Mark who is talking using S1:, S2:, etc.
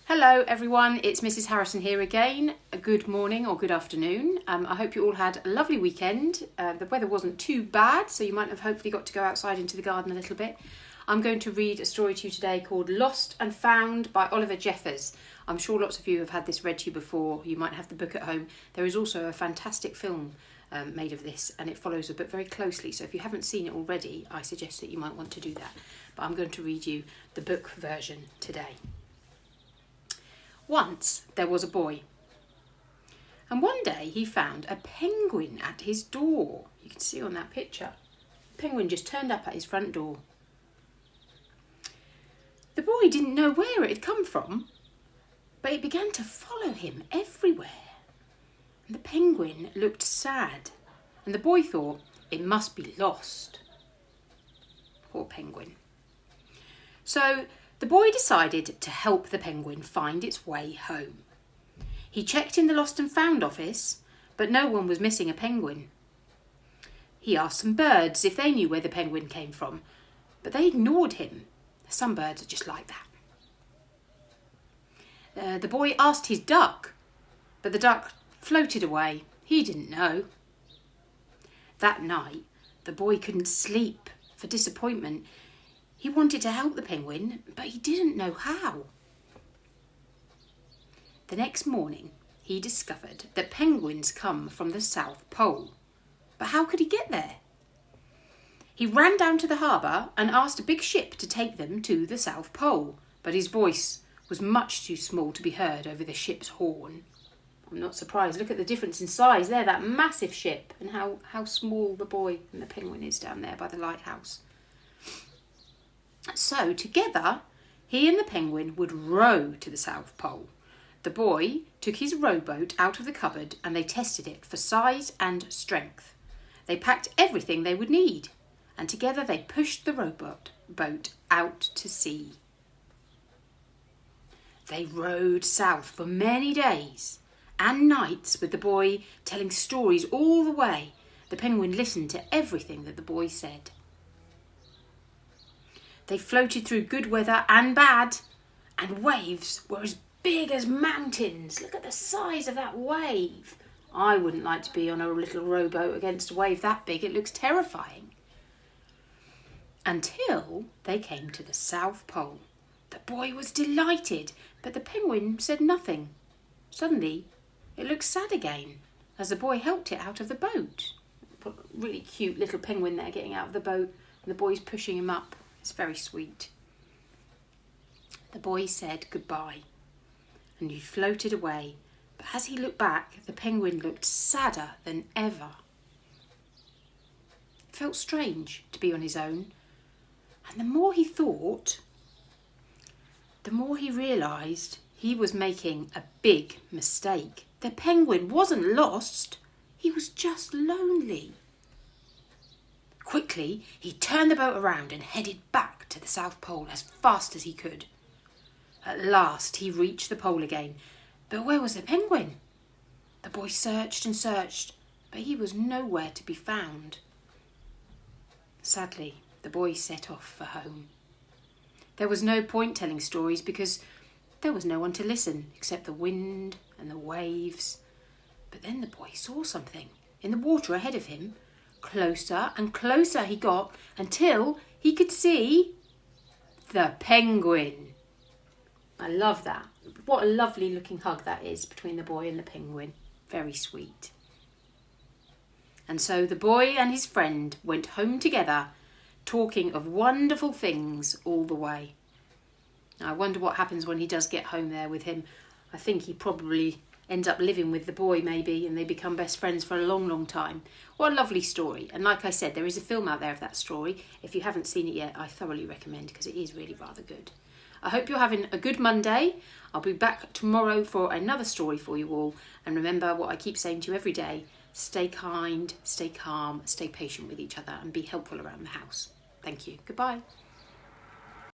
S1: Hello everyone, it's Mrs Harrison here again. A good morning or good afternoon. I hope you all had a lovely weekend. The weather wasn't too bad, so you might have hopefully got to go outside into the garden a little bit. I'm going to read a story to you today called Lost and Found by Oliver Jeffers. I'm sure lots of you have had this read to you before. You might have the book at home. There is also a fantastic film made of this, and it follows the book very closely. So if you haven't seen it already, I suggest that you might want to do that. But I'm going to read you the book version today. Once there was a boy, and one day he found a penguin at his door. You can see on that picture. The penguin just turned up at his front door. The boy didn't know where it had come from, but it began to follow him everywhere. And the penguin looked sad, and the boy thought it must be lost. Poor penguin. So the boy decided to help the penguin find its way home. He checked in the Lost and Found office, but no one was missing a penguin. He asked some birds if they knew where the penguin came from, but they ignored him. Some birds are just like that. The boy asked his duck, but the duck floated away. He didn't know. That night, the boy couldn't sleep for disappointment. He wanted to help the penguin, but he didn't know how. The next morning, he discovered that penguins come from the South Pole. But how could he get there? He ran down to the harbour and asked a big ship to take them to the South Pole, but his voice was much too small to be heard over the ship's horn. I'm not surprised. Look at the difference in size there, that massive ship, and how small the boy and the penguin is down there by the lighthouse. So together, he and the penguin would row to the South Pole. The boy took his rowboat out of the cupboard and they tested it for size and strength. They packed everything they would need, and together they pushed the rowboat out to sea. They rowed south for many days and nights with the boy telling stories all the way. The penguin listened to everything that the boy said. They floated through good weather and bad, and waves were as big as mountains. Look at the size of that wave. I wouldn't like to be on a little rowboat against a wave that big. It looks terrifying. Until they came to the South Pole. The boy was delighted, but the penguin said nothing. Suddenly, it looked sad again as the boy helped it out of the boat. Really cute little penguin there getting out of the boat, and the boy's pushing him up. It's very sweet. The boy said goodbye, and he floated away, but as he looked back, the penguin looked sadder than ever. It felt strange to be on his own, and the more he thought, the more he realised he was making a big mistake. The penguin wasn't lost, he was just lonely. Quickly, he turned the boat around and headed back to the South Pole as fast as he could. At last, he reached the pole again. But where was the penguin? The boy searched and searched, but he was nowhere to be found. Sadly, the boy set off for home. There was no point telling stories because there was no one to listen except the wind and the waves. But then the boy saw something in the water ahead of him. Closer and closer he got until he could see the penguin. I love that. What a lovely looking hug that is between the boy and the penguin. Very sweet. And so the boy and his friend went home together, talking of wonderful things all the way. I wonder what happens when he does get home there with him. I think he probably ends up living with the boy maybe, and they become best friends for a long, long time. What a lovely story. And like I said, there is a film out there of that story. If you haven't seen it yet, I thoroughly recommend because it is really rather good. I hope you're having a good Monday. I'll be back tomorrow for another story for you all. And remember what I keep saying to you every day, stay kind, stay calm, stay patient with each other and be helpful around the house. Thank you. Goodbye.